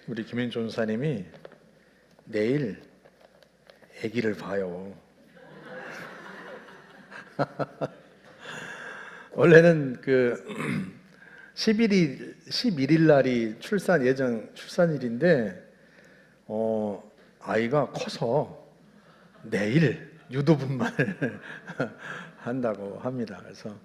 우리 김인조 전사님이 내일 아기를 봐요. 원래는 11일 날이 출산일인데 아이가 커서 내일 유도분만을 한다고 합니다. 그래서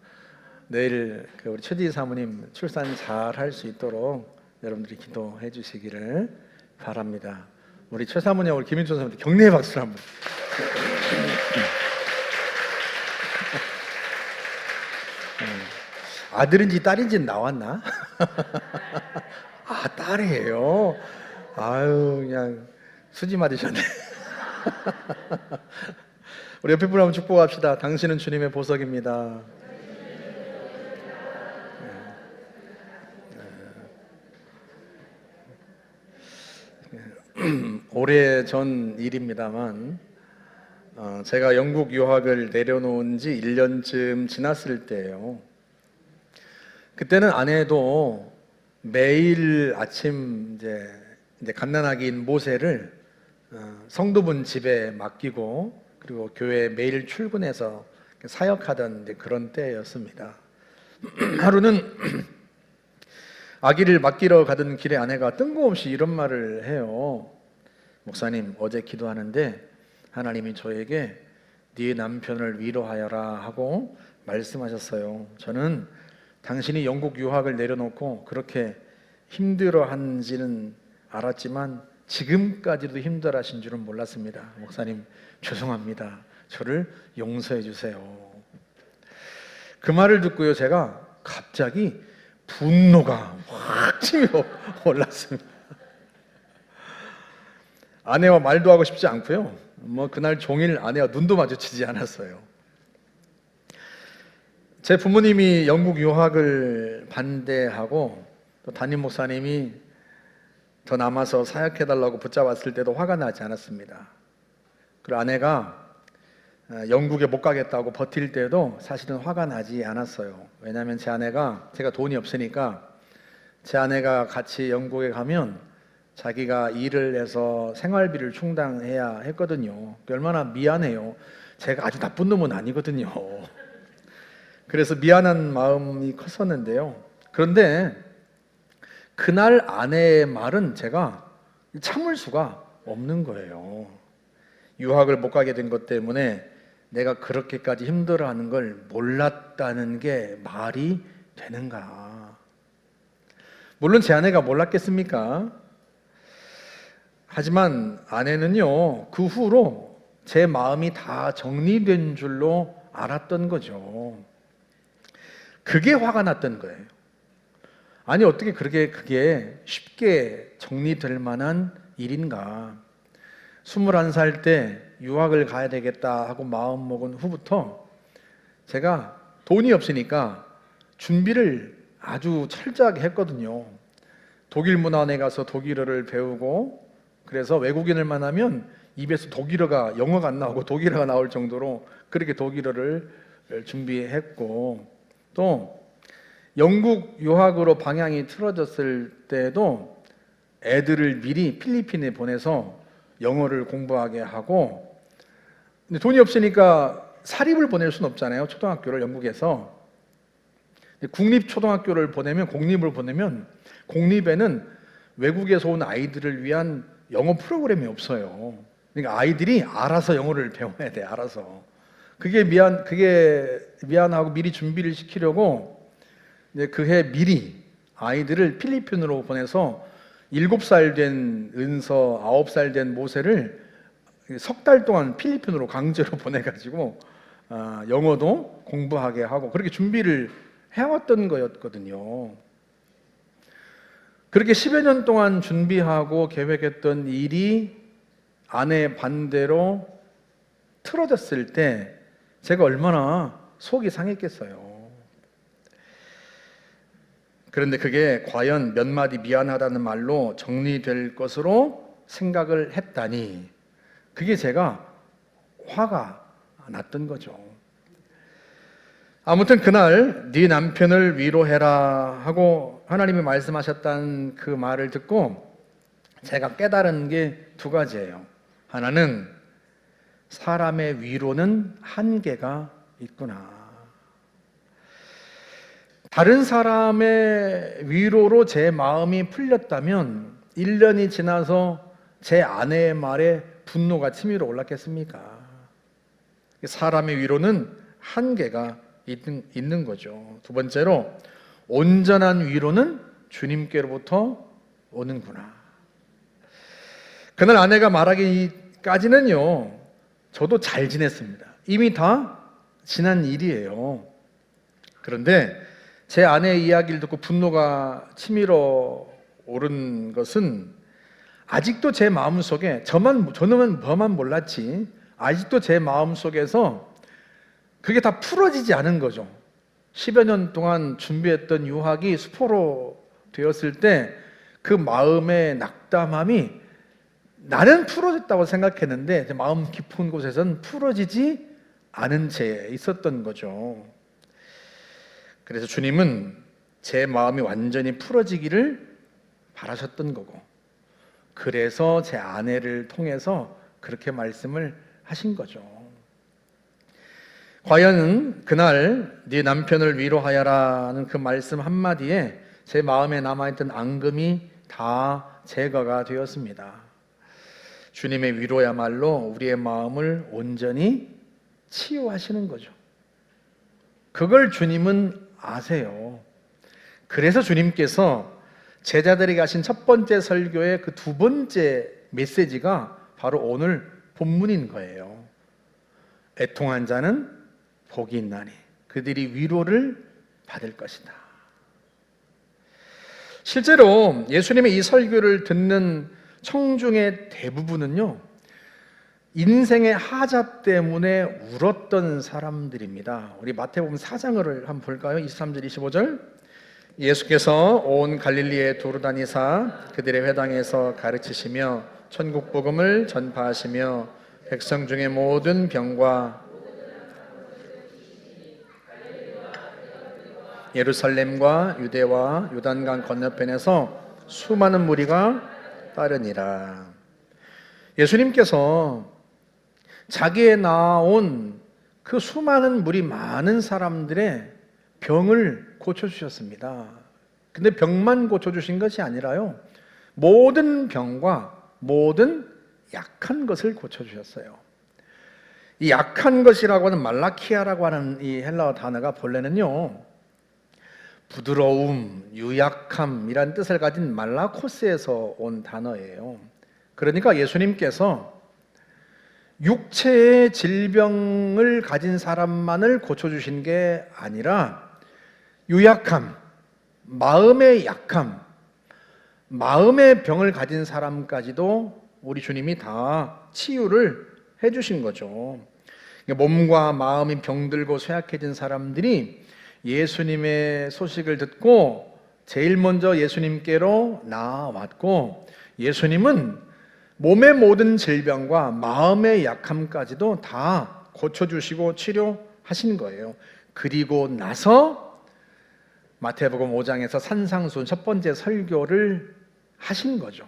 내일 우리 최지 사모님 출산 잘 할 수 있도록 여러분들이 기도해 주시기를 바랍니다. 우리 최 사모님, 우리 김인철 사모님 격려의 박수를 한번. 아들인지 딸인지 나왔나? 아, 딸이에요. 아유, 그냥 수지 맞으셨네. 우리 옆에 분 한번 축복합시다. 당신은 주님의 보석입니다. 오래전 일입니다만 제가 영국 유학을 내려놓은 지 1년쯤 지났을 때예요. 그때는 아내도 매일 아침 이제 갓난아기인 모세를 성도분 집에 맡기고 그리고 교회에 매일 출근해서 사역하던 그런 때였습니다. 하루는 아기를 맡기러 가던 길에 아내가 뜬금없이 이런 말을 해요. 목사님, 어제 기도하는데 하나님이 저에게 네 남편을 위로하여라 하고 말씀하셨어요. 저는 당신이 영국 유학을 내려놓고 그렇게 힘들어한지는 알았지만 지금까지도 힘들어하신 줄은 몰랐습니다. 목사님, 죄송합니다. 저를 용서해 주세요. 그 말을 듣고요, 제가 갑자기 분노가 확 치밀어 올랐습니다. 아내와 말도 하고 싶지 않고요. 그날 종일 아내와 눈도 마주치지 않았어요. 제 부모님이 영국 유학을 반대하고 또 담임 목사님이 더 남아서 사역해달라고 붙잡았을 때도 화가 나지 않았습니다. 그리고 아내가 영국에 못 가겠다고 버틸 때도 사실은 화가 나지 않았어요. 왜냐하면 제가 돈이 없으니까 제 아내가 같이 영국에 가면 자기가 일을 해서 생활비를 충당해야 했거든요. 얼마나 미안해요. 제가 아주 나쁜 놈은 아니거든요. 그래서 미안한 마음이 컸었는데요. 그런데 그날 아내의 말은 제가 참을 수가 없는 거예요. 유학을 못 가게 된 것 때문에 내가 그렇게까지 힘들어하는 걸 몰랐다는 게 말이 되는가? 물론 제 아내가 몰랐겠습니까? 하지만 아내는요, 그 후로 제 마음이 다 정리된 줄로 알았던 거죠. 그게 화가 났던 거예요. 아니, 어떻게 그게 쉽게 정리될 만한 일인가? 21살 때 유학을 가야 되겠다 하고 마음먹은 후부터 제가 돈이 없으니까 준비를 아주 철저하게 했거든요. 독일 문화원에 가서 독일어를 배우고, 그래서 외국인을 만나면 입에서 영어가 안 나오고 독일어가 나올 정도로 그렇게 독일어를 준비했고, 또 영국 유학으로 방향이 틀어졌을 때도 애들을 미리 필리핀에 보내서 영어를 공부하게 하고, 근데 돈이 없으니까 사립을 보낼 수는 없잖아요. 초등학교를 영국에서. 국립초등학교를 보내면, 공립을 보내면 공립에는 외국에서 온 아이들을 위한 영어 프로그램이 없어요. 그러니까 아이들이 알아서 영어를 배워야 돼. 알아서. 그게 미안하고 미리 준비를 시키려고 이제 그해 미리 아이들을 필리핀으로 보내서 7살 된 은서, 9살 된 모세를 석 달 동안 필리핀으로 강제로 보내가지고 영어도 공부하게 하고 그렇게 준비를 해왔던 거였거든요. 그렇게 10여 년 동안 준비하고 계획했던 일이 아내 반대로 틀어졌을 때 제가 얼마나 속이 상했겠어요. 그런데 그게 과연 몇 마디 미안하다는 말로 정리될 것으로 생각을 했다니, 그게 제가 화가 났던 거죠. 아무튼 그날 네 남편을 위로해라 하고 하나님이 말씀하셨다는 그 말을 듣고 제가 깨달은 게 두 가지예요. 하나는 사람의 위로는 한계가 있구나. 다른 사람의 위로로 제 마음이 풀렸다면 1년이 지나서 제 아내의 말에 분노가 치밀어 올랐겠습니까? 사람의 위로는 한계가 있는 거죠. 두 번째로, 온전한 위로는 주님께로부터 오는구나. 그날 아내가 말하기까지는요, 저도 잘 지냈습니다. 이미 다 지난 일이에요. 그런데 제 아내의 이야기를 듣고 분노가 치밀어 오른 것은 아직도 제 마음속에 저는 저만 몰랐지, 아직도 제 마음속에서 그게 다 풀어지지 않은 거죠. 10여 년 동안 준비했던 유학이 수포로 되었을 때 그 마음의 낙담함이, 나는 풀어졌다고 생각했는데 제 마음 깊은 곳에서는 풀어지지 않은 채 있었던 거죠. 그래서 주님은 제 마음이 완전히 풀어지기를 바라셨던 거고, 그래서 제 아내를 통해서 그렇게 말씀을 하신 거죠. 과연 그날 네 남편을 위로하여라는 그 말씀 한마디에 제 마음에 남아있던 앙금이 다 제거가 되었습니다. 주님의 위로야말로 우리의 마음을 온전히 치유하시는 거죠. 그걸 주님은 아세요. 그래서 주님께서 제자들에게 하신 첫 번째 설교의 그 두 번째 메시지가 바로 오늘 본문인 거예요. 애통한 자는 복이 있나니 그들이 위로를 받을 것이다. 실제로 예수님의 이 설교를 듣는 청중의 대부분은요, 인생의 하자 때문에 울었던 사람들입니다. 우리 마태복음 4장을 한번 볼까요? 23절 25절. 예수께서 온 갈릴리에 두루 다니사 그들의 회당에서 가르치시며 천국 복음을 전파하시며 백성 중의 모든 병과 예루살렘과 유대와 요단강 건너편에서 수많은 무리가 따르니라. 예수님께서 자기에 나온 그 수많은 무리, 많은 사람들의 병을 고쳐주셨습니다. 근데 병만 고쳐주신 것이 아니라요, 모든 병과 모든 약한 것을 고쳐주셨어요. 이 약한 것이라고 하는 말라키아라고 하는 이 헬라어 단어가 본래는요, 부드러움, 유약함이란 뜻을 가진 말라코스에서 온 단어예요. 그러니까 예수님께서 육체의 질병을 가진 사람만을 고쳐주신 게 아니라 유약함, 마음의 약함, 마음의 병을 가진 사람까지도 우리 주님이 다 치유를 해주신 거죠. 몸과 마음이 병들고 쇠약해진 사람들이 예수님의 소식을 듣고 제일 먼저 예수님께로 나아왔고, 예수님은 몸의 모든 질병과 마음의 약함까지도 다 고쳐주시고 치료하신 거예요. 그리고 나서 마태복음 5장에서 산상수훈 첫 번째 설교를 하신 거죠.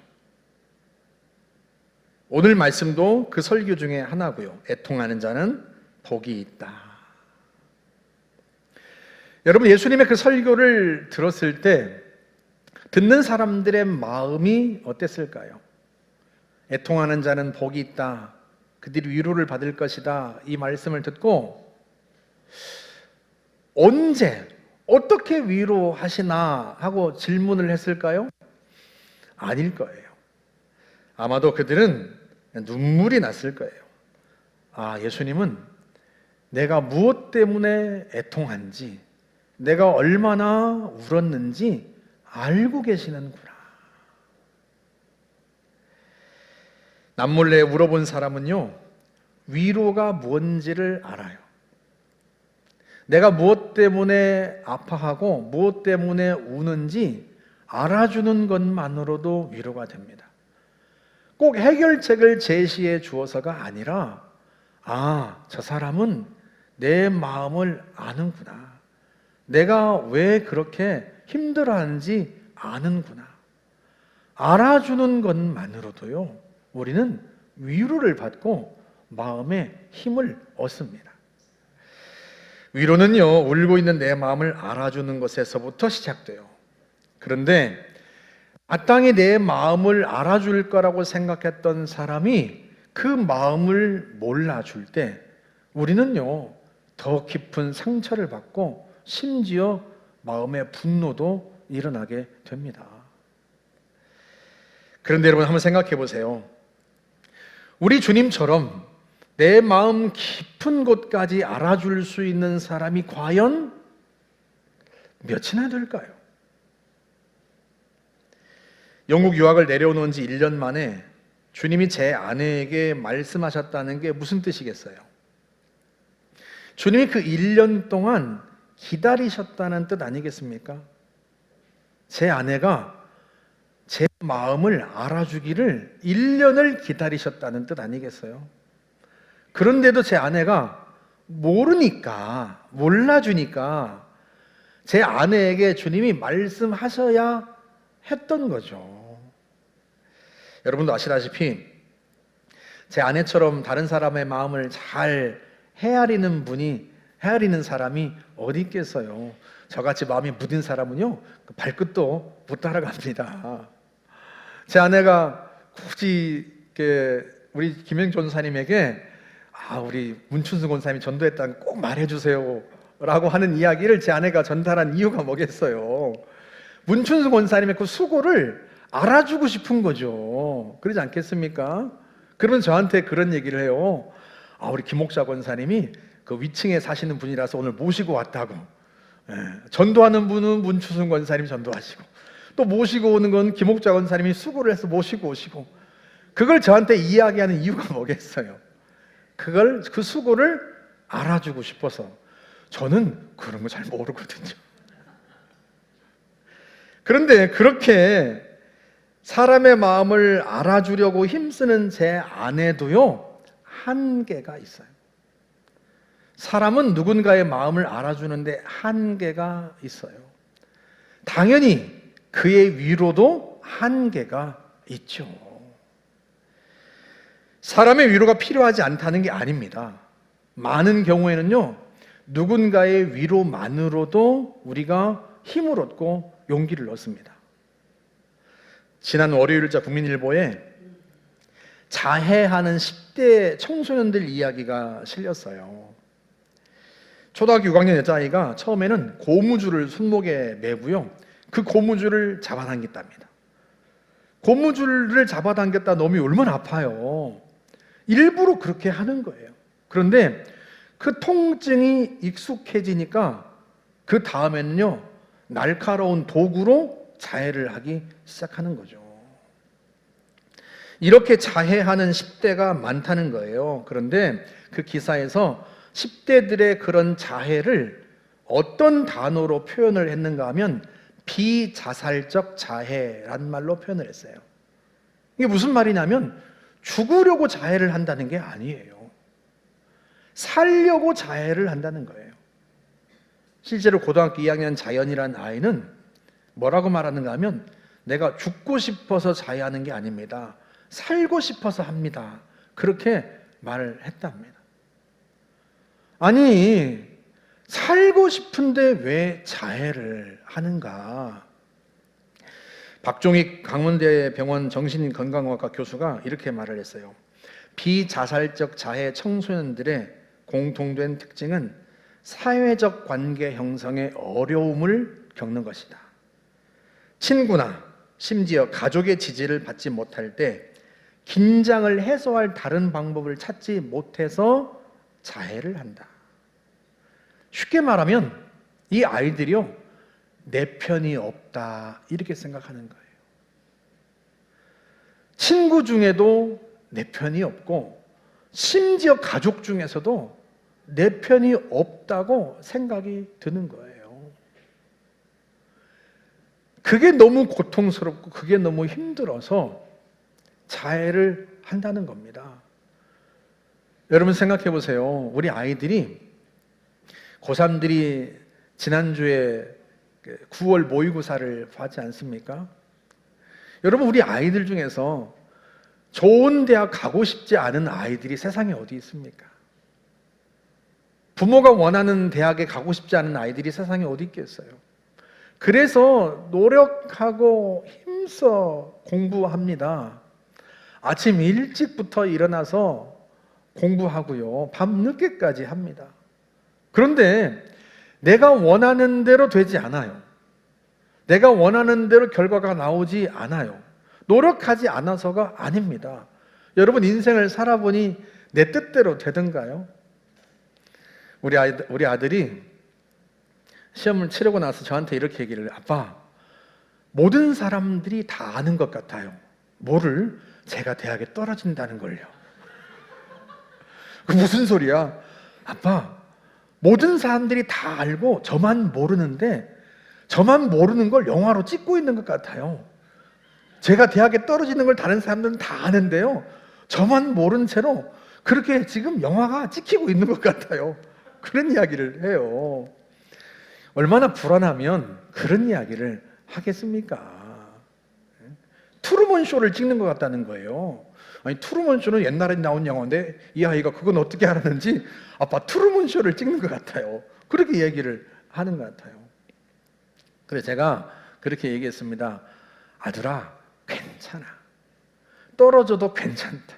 오늘 말씀도 그 설교 중에 하나고요. 애통하는 자는 복이 있다. 여러분, 예수님의 그 설교를 들었을 때 듣는 사람들의 마음이 어땠을까요? 애통하는 자는 복이 있다, 그들이 위로를 받을 것이다, 이 말씀을 듣고 언제, 어떻게 위로하시나 하고 질문을 했을까요? 아닐 거예요. 아마도 그들은 눈물이 났을 거예요. 아, 예수님은 내가 무엇 때문에 애통한지, 내가 얼마나 울었는지 알고 계시는구나. 남몰래 울어본 사람은요, 위로가 뭔지를 알아요. 내가 무엇 때문에 아파하고 무엇 때문에 우는지 알아주는 것만으로도 위로가 됩니다. 꼭 해결책을 제시해 주어서가 아니라, 아, 저 사람은 내 마음을 아는구나, 내가 왜 그렇게 힘들어하는지 아는구나, 알아주는 것만으로도요, 우리는 위로를 받고 마음의 힘을 얻습니다. 위로는요, 울고 있는 내 마음을 알아주는 것에서부터 시작돼요. 그런데 마땅히 내 마음을 알아줄 거라고 생각했던 사람이 그 마음을 몰라줄 때 우리는요, 더 깊은 상처를 받고 심지어 마음의 분노도 일어나게 됩니다. 그런데 여러분, 한번 생각해 보세요. 우리 주님처럼 내 마음 깊은 곳까지 알아줄 수 있는 사람이 과연 몇이나 될까요? 영국 유학을 내려오는 지 1년 만에 주님이 제 아내에게 말씀하셨다는 게 무슨 뜻이겠어요? 주님이 그 1년 동안 기다리셨다는 뜻 아니겠습니까? 제 아내가 제 마음을 알아주기를 1년을 기다리셨다는 뜻 아니겠어요? 그런데도 제 아내가 모르니까, 몰라주니까 제 아내에게 주님이 말씀하셔야 했던 거죠. 여러분도 아시다시피 제 아내처럼 다른 사람의 마음을 잘 헤아리는 사람이 어디 있겠어요. 저같이 마음이 무딘 사람은요, 발끝도 못 따라갑니다. 제 아내가 굳이 우리 김영준 전사님에게 우리 문춘수 권사님이 전도했다는 꼭 말해주세요 라고 하는 이야기를 제 아내가 전달한 이유가 뭐겠어요? 문춘수 권사님의 그 수고를 알아주고 싶은 거죠. 그러지 않겠습니까? 그러면 저한테 그런 얘기를 해요. 우리 김목자 권사님이 그 위층에 사시는 분이라서 오늘 모시고 왔다고. 전도하는 분은 문춘수 권사님 전도하시고, 또 모시고 오는 건 김목자 권사님이 수고를 해서 모시고 오시고, 그걸 저한테 이야기하는 이유가 뭐겠어요? 그 수고를 알아주고 싶어서. 저는 그런 거 잘 모르거든요. 그런데 그렇게 사람의 마음을 알아주려고 힘쓰는 제 아내도요, 한계가 있어요. 사람은 누군가의 마음을 알아주는데 한계가 있어요. 당연히 그의 위로도 한계가 있죠. 사람의 위로가 필요하지 않다는 게 아닙니다. 많은 경우에는요, 누군가의 위로만으로도 우리가 힘을 얻고 용기를 얻습니다. 지난 월요일자 국민일보에 자해하는 10대 청소년들 이야기가 실렸어요. 초등학교 6학년 여자아이가 처음에는 고무줄을 손목에 매고요, 그 고무줄을 잡아당겼답니다. 고무줄을 잡아당겼다 놈이 얼마나 아파요. 일부러 그렇게 하는 거예요. 그런데 그 통증이 익숙해지니까 그 다음에는요, 날카로운 도구로 자해를 하기 시작하는 거죠. 이렇게 자해하는 10대가 많다는 거예요. 그런데 그 기사에서 10대들의 그런 자해를 어떤 단어로 표현을 했는가 하면 비자살적 자해란 말로 표현을 했어요. 이게 무슨 말이냐면 죽으려고 자해를 한다는 게 아니에요. 살려고 자해를 한다는 거예요. 실제로 고등학교 2학년 자연이라는 아이는 뭐라고 말하는가 하면 내가 죽고 싶어서 자해하는 게 아닙니다. 살고 싶어서 합니다. 그렇게 말을 했답니다. 아니, 살고 싶은데 왜 자해를 하는가? 박종익 강원대병원 정신건강학과 교수가 이렇게 말을 했어요. 비자살적 자해 청소년들의 공통된 특징은 사회적 관계 형성에 어려움을 겪는 것이다. 친구나 심지어 가족의 지지를 받지 못할 때 긴장을 해소할 다른 방법을 찾지 못해서 자해를 한다. 쉽게 말하면 이 아이들이요, 내 편이 없다 이렇게 생각하는 거예요. 친구 중에도 내 편이 없고 심지어 가족 중에서도 내 편이 없다고 생각이 드는 거예요. 그게 너무 고통스럽고 그게 너무 힘들어서 자해를 한다는 겁니다. 여러분 생각해 보세요. 우리 아이들이 고3들이 지난주에 9월 모의고사를 하지 않습니까? 여러분, 우리 아이들 중에서 좋은 대학 가고 싶지 않은 아이들이 세상에 어디 있습니까? 부모가 원하는 대학에 가고 싶지 않은 아이들이 세상에 어디 있겠어요? 그래서 노력하고 힘써 공부합니다. 아침 일찍부터 일어나서 공부하고요. 밤 늦게까지 합니다. 그런데 내가 원하는 대로 되지 않아요. 내가 원하는 대로 결과가 나오지 않아요. 노력하지 않아서가 아닙니다. 여러분, 인생을 살아보니 내 뜻대로 되던가요? 우리 아들이 시험을 치르고 나서 저한테 이렇게 얘기를 해요. 아빠, 모든 사람들이 다 아는 것 같아요. 뭐를? 제가 대학에 떨어진다는 걸요. 그 무슨 소리야? 아빠, 모든 사람들이 다 알고 저만 모르는데 저만 모르는 걸 영화로 찍고 있는 것 같아요. 제가 대학에 떨어지는 걸 다른 사람들은 다 아는데요, 저만 모른 채로 그렇게 지금 영화가 찍히고 있는 것 같아요. 그런 이야기를 해요. 얼마나 불안하면 그런 이야기를 하겠습니까? 트루먼 쇼를 찍는 것 같다는 거예요. 아니, 트루먼 쇼는 옛날에 나온 영화인데 이 아이가 그건 어떻게 알았는지 아빠 트루먼 쇼를 찍는 것 같아요. 그렇게 얘기를 하는 것 같아요. 그래서 제가 그렇게 얘기했습니다. 아들아, 괜찮아. 떨어져도 괜찮다.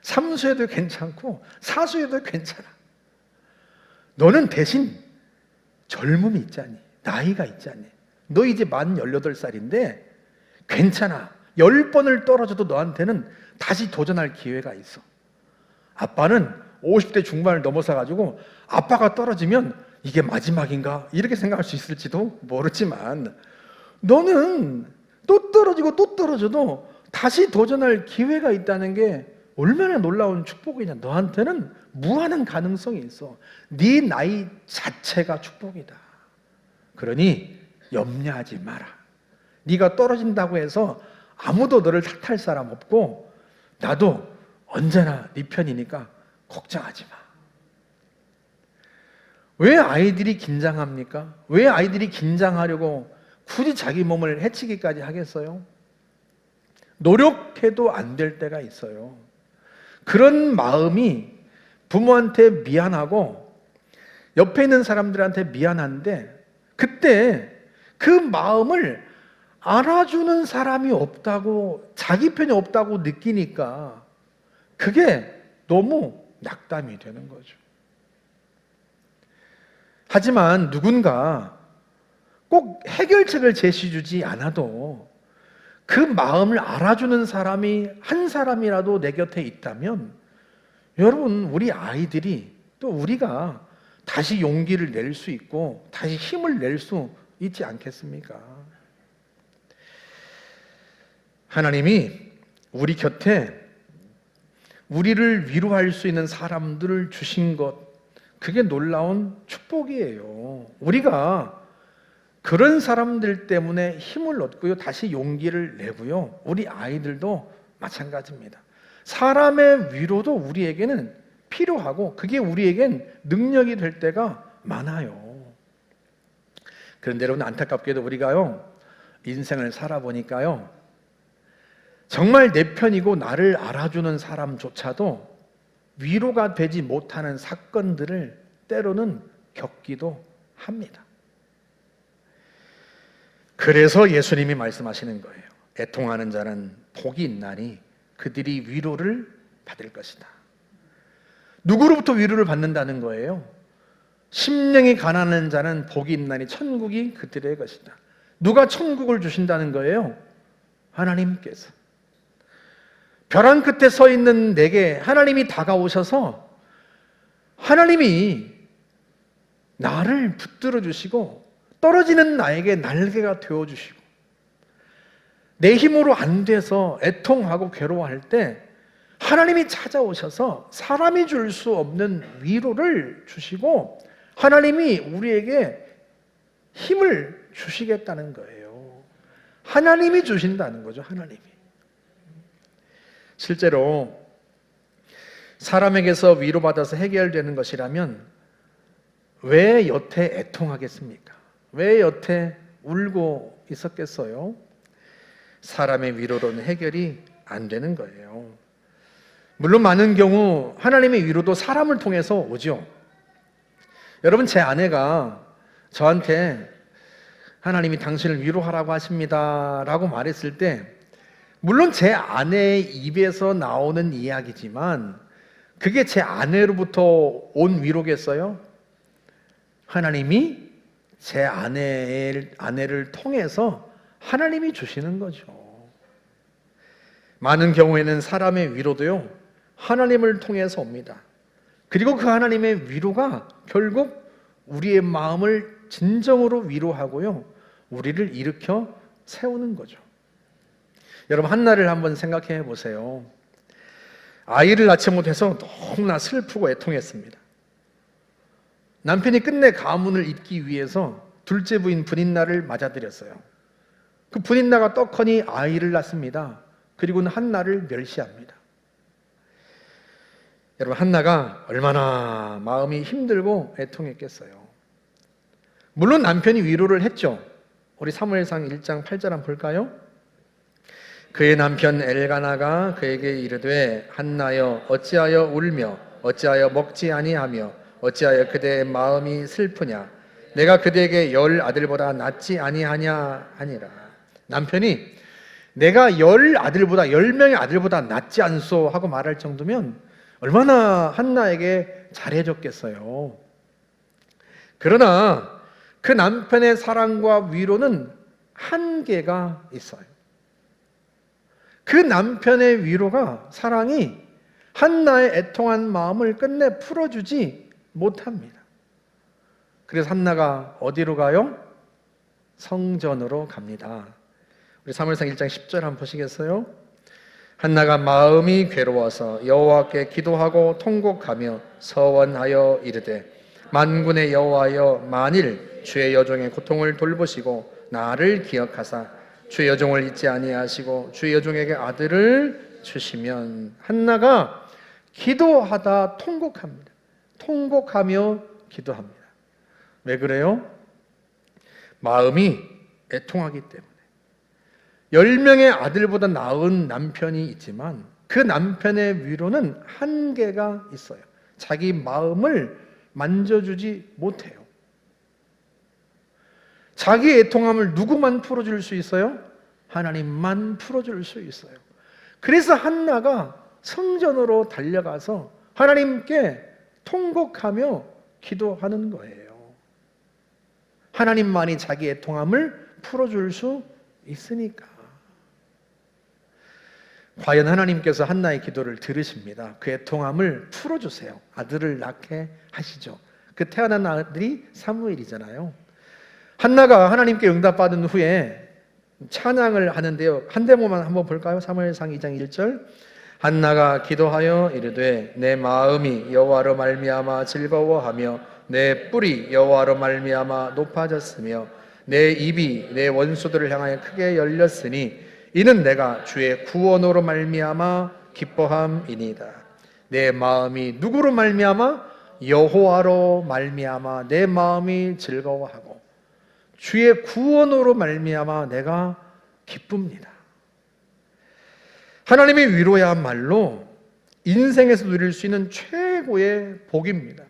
삼수해도 괜찮고 사수해도 괜찮아. 너는 대신 젊음이 있잖니, 나이가 있잖니. 너 이제 만 18살인데 괜찮아. 10번을 떨어져도 너한테는 다시 도전할 기회가 있어. 아빠는 50대 중반을 넘어서가지고 아빠가 떨어지면 이게 마지막인가? 이렇게 생각할 수 있을지도 모르지만 너는 또 떨어지고 또 떨어져도 다시 도전할 기회가 있다는 게 얼마나 놀라운 축복이냐. 너한테는 무한한 가능성이 있어. 네 나이 자체가 축복이다. 그러니 염려하지 마라. 네가 떨어진다고 해서 아무도 너를 탓할 사람 없고 나도 언제나 네 편이니까 걱정하지 마. 왜 아이들이 긴장합니까? 왜 아이들이 긴장하려고 굳이 자기 몸을 해치기까지 하겠어요? 노력해도 안 될 때가 있어요. 그런 마음이 부모한테 미안하고 옆에 있는 사람들한테 미안한데 그때 그 마음을 알아주는 사람이 없다고, 자기 편이 없다고 느끼니까 그게 너무 낙담이 되는 거죠. 하지만 누군가 꼭 해결책을 제시해주지 않아도 그 마음을 알아주는 사람이 한 사람이라도 내 곁에 있다면 여러분, 우리 아이들이 또 우리가 다시 용기를 낼 수 있고 다시 힘을 낼 수 있지 않겠습니까? 하나님이 우리 곁에 우리를 위로할 수 있는 사람들을 주신 것, 그게 놀라운 축복이에요. 우리가 그런 사람들 때문에 힘을 얻고요, 다시 용기를 내고요. 우리 아이들도 마찬가지입니다. 사람의 위로도 우리에게는 필요하고 그게 우리에겐 능력이 될 때가 많아요. 그런데 여러분, 안타깝게도 우리가요, 인생을 살아보니까요, 정말 내 편이고 나를 알아주는 사람조차도 위로가 되지 못하는 사건들을 때로는 겪기도 합니다. 그래서 예수님이 말씀하시는 거예요. 애통하는 자는 복이 있나니 그들이 위로를 받을 것이다. 누구로부터 위로를 받는다는 거예요? 심령이 가난한 자는 복이 있나니 천국이 그들의 것이다. 누가 천국을 주신다는 거예요? 하나님께서. 벼랑 끝에 서 있는 내게 하나님이 다가오셔서 하나님이 나를 붙들어 주시고 떨어지는 나에게 날개가 되어 주시고 내 힘으로 안 돼서 애통하고 괴로워할 때 하나님이 찾아오셔서 사람이 줄 수 없는 위로를 주시고 하나님이 우리에게 힘을 주시겠다는 거예요. 하나님이 주신다는 거죠. 하나님이. 실제로 사람에게서 위로받아서 해결되는 것이라면 왜 여태 애통하겠습니까? 왜 여태 울고 있었겠어요? 사람의 위로로는 해결이 안 되는 거예요. 물론 많은 경우 하나님의 위로도 사람을 통해서 오죠. 여러분, 제 아내가 저한테 하나님이 당신을 위로하라고 하십니다 라고 말했을 때, 물론 제 아내의 입에서 나오는 이야기지만 그게 제 아내로부터 온 위로겠어요? 하나님이 제 아내를 통해서 하나님이 주시는 거죠. 많은 경우에는 사람의 위로도요, 하나님을 통해서 옵니다. 그리고 그 하나님의 위로가 결국 우리의 마음을 진정으로 위로하고요, 우리를 일으켜 세우는 거죠. 여러분, 한나를 한번 생각해 보세요. 아이를 낳지 못해서 너무나 슬프고 애통했습니다. 남편이 끝내 가문을 잇기 위해서 둘째 부인 브닌나를 맞아들였어요. 그 브닌나가 떡하니 아이를 낳습니다. 그리고는 한나를 멸시합니다. 여러분, 한나가 얼마나 마음이 힘들고 애통했겠어요. 물론 남편이 위로를 했죠. 우리 사무엘상 1장 8절 한번 볼까요? 그의 남편 엘가나가 그에게 이르되 한나여 어찌하여 울며 어찌하여 먹지 아니하며 어찌하여 그대의 마음이 슬프냐, 내가 그대에게 10 아들보다 낫지 아니하냐 하니라. 남편이 내가 10 아들보다 10명의 아들보다 낫지 않소 하고 말할 정도면 얼마나 한나에게 잘해줬겠어요. 그러나 그 남편의 사랑과 위로는 한계가 있어요. 그 남편의 위로가, 사랑이 한나의 애통한 마음을 끝내 풀어주지 못합니다. 그래서 한나가 어디로 가요? 성전으로 갑니다. 우리 사무엘상 1장 10절 한번 보시겠어요? 한나가 마음이 괴로워서 여호와께 기도하고 통곡하며 서원하여 이르되 만군의 여호와여, 만일 주의 여종의 고통을 돌보시고 나를 기억하사 주의 여종을 잊지 아니하시고 주의 여종에게 아들을 주시면. 한나가 기도하다 통곡합니다. 통곡하며 기도합니다. 왜 그래요? 마음이 애통하기 때문에. 10명의 아들보다 나은 남편이 있지만 그 남편의 위로는 한계가 있어요. 자기 마음을 만져주지 못해요. 자기 애통함을 누구만 풀어줄 수 있어요? 하나님만 풀어줄 수 있어요. 그래서 한나가 성전으로 달려가서 하나님께 통곡하며 기도하는 거예요. 하나님만이 자기 애통함을 풀어줄 수 있으니까. 과연 하나님께서 한나의 기도를 들으십니다. 그 애통함을 풀어주세요. 아들을 낳게 하시죠. 그 태어난 아들이 사무엘이잖아요. 한나가 하나님께 응답받은 후에 찬양을 하는데요, 한 대목만 한번 볼까요? 사무엘상 2장 1절. 한나가 기도하여 이르되 내 마음이 여호와로 말미암아 즐거워하며 내 뿔이 여호와로 말미암아 높아졌으며 내 입이 내 원수들을 향하여 크게 열렸으니 이는 내가 주의 구원으로 말미암아 기뻐함이니이다. 내 마음이 누구로 말미암아? 여호와로 말미암아 내 마음이 즐거워하고 주의 구원으로 말미암아 내가 기쁩니다. 하나님의 위로야말로 인생에서 누릴 수 있는 최고의 복입니다.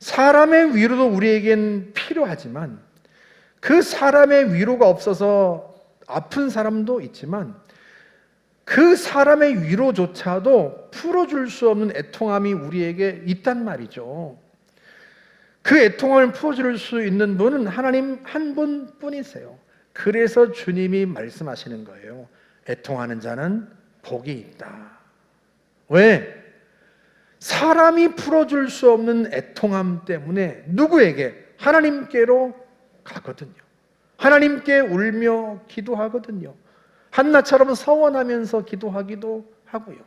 사람의 위로도 우리에겐 필요하지만 그 사람의 위로가 없어서 아픈 사람도 있지만 그 사람의 위로조차도 풀어줄 수 없는 애통함이 우리에게 있단 말이죠. 그 애통함을 풀어줄 수 있는 분은 하나님 한 분뿐이세요. 그래서 주님이 말씀하시는 거예요. 애통하는 자는 복이 있다. 왜? 사람이 풀어줄 수 없는 애통함 때문에 누구에게? 하나님께로 가거든요. 하나님께 울며 기도하거든요. 한나처럼 서원하면서 기도하기도 하고요.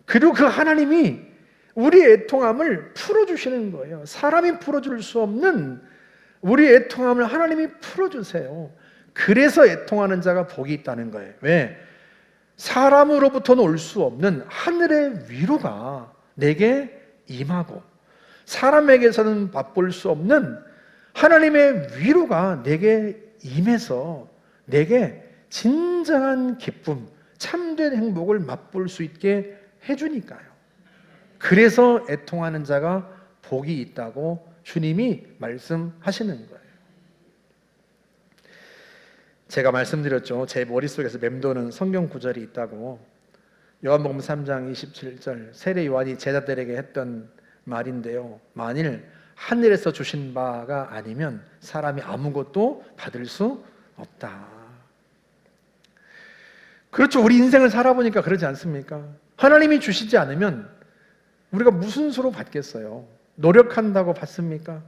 그리고 그 하나님이 우리의 애통함을 풀어주시는 거예요. 사람이 풀어줄 수 없는 우리의 애통함을 하나님이 풀어주세요. 그래서 애통하는 자가 복이 있다는 거예요. 왜? 사람으로부터는 올 수 없는 하늘의 위로가 내게 임하고 사람에게서는 맛볼 수 없는 하나님의 위로가 내게 임해서 내게 진정한 기쁨, 참된 행복을 맛볼 수 있게 해주니까요. 그래서 애통하는 자가 복이 있다고 주님이 말씀하시는 거예요. 제가 말씀드렸죠. 제 머릿속에서 맴도는 성경 구절이 있다고. 요한복음 3장 27절, 세례 요한이 제자들에게 했던 말인데요. 만일 하늘에서 주신 바가 아니면 사람이 아무것도 받을 수 없다. 그렇죠. 우리 인생을 살아보니까 그러지 않습니까? 하나님이 주시지 않으면 우리가 무슨 수로 받겠어요? 노력한다고 받습니까?